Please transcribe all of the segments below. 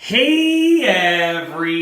Hey everybody!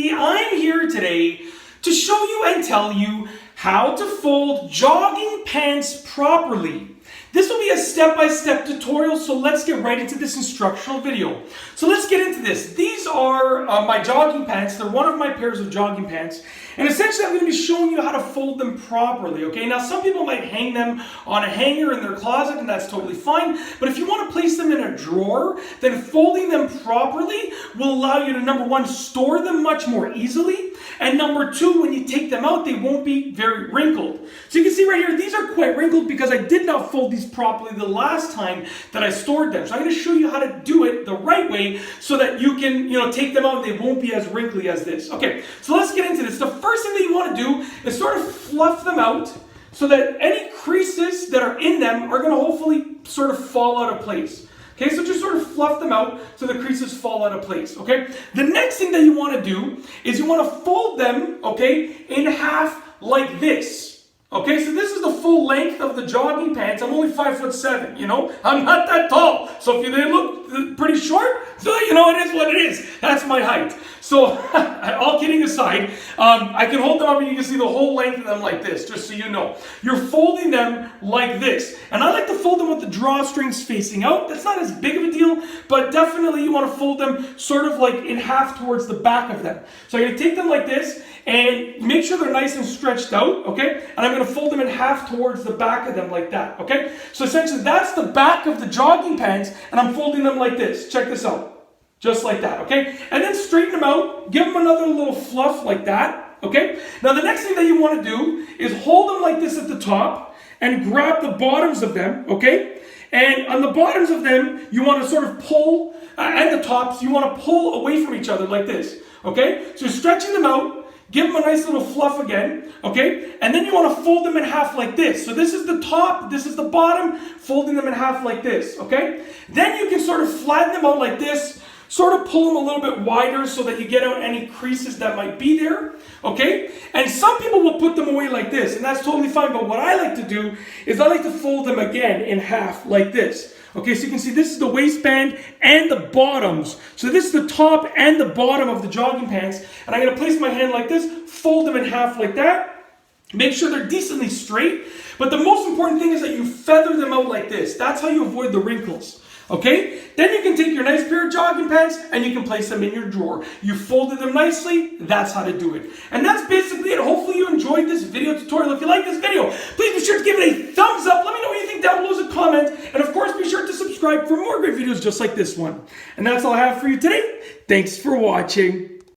I'm here today to show you and tell you how to fold jogging pants properly. This will be a step-by-step tutorial, so let's get right into this instructional video. So let's get into this. These are my jogging pants. They're one of my pairs of jogging pants. And essentially, I'm going to be showing you how to fold them properly, okay? Now, some people might hang them on a hanger in their closet, and that's totally fine. But if you want to place them in a drawer, then folding them properly will allow you to, number one, store them much more easily. And number two, when you take them out, they won't be very wrinkled. So you can see right here, these are quite wrinkled because I did not fold these properly the last time that I stored them. So I'm going to show you how to do it the right way so that you can, take them out and they won't be as wrinkly as this. Okay, so let's get into this. The first thing that you want to do is sort of fluff them out so that any creases that are in them are going to hopefully sort of fall out of place. Okay, so just sort of fluff them out so the creases fall out of place, okay? The next thing that you want to do is you want to fold them, okay, in half like this. Okay, so this is the full length of the jogging pants. I'm only 5'7", I'm not that tall. So if they look pretty short, so it is what it is. That's my height. So all kidding aside, I can hold them up and you can see the whole length of them like this, just so you know. You're folding them like this. And I like to fold them with the drawstrings facing out. That's not as big of a deal, but definitely you want to fold them sort of like in half towards the back of them. So I'm going to take them like this and make sure they're nice and stretched out, okay? And I'm going to fold them in half towards the back of them like that, okay? So essentially that's the back of the jogging pants, and I'm folding them like this. Check this out. Just like that, okay? And then straighten them out, give them another little fluff like that, okay? Now the next thing that you want to do is hold them like this at the top and grab the bottoms of them, okay? And on the bottoms of them, you want to sort of pull, and the tops, you want to pull away from each other like this, okay? So you're stretching them out, give them a nice little fluff again, okay? And then you want to fold them in half like this. So this is the top, this is the bottom, folding them in half like this, okay? Then you can sort of flatten them out like this, sort of pull them a little bit wider so that you get out any creases that might be there, okay? And some people will put them away like this, and that's totally fine, but what I like to do is I like to fold them again in half like this. Okay, so you can see this is the waistband and the bottoms. So this is the top and the bottom of the jogging pants, and I'm going to place my hand like this, fold them in half like that, make sure they're decently straight, but the most important thing is that you feather them out like this. That's how you avoid the wrinkles. Okay? Then you can take your nice pair of jogging pants and you can place them in your drawer. You folded them nicely, that's how to do it. And that's basically it. Hopefully you enjoyed this video tutorial. If you like this video, please be sure to give it a thumbs up. Let me know what you think down below as a comment. And of course, be sure to subscribe for more great videos just like this one. And that's all I have for you today. Thanks for watching.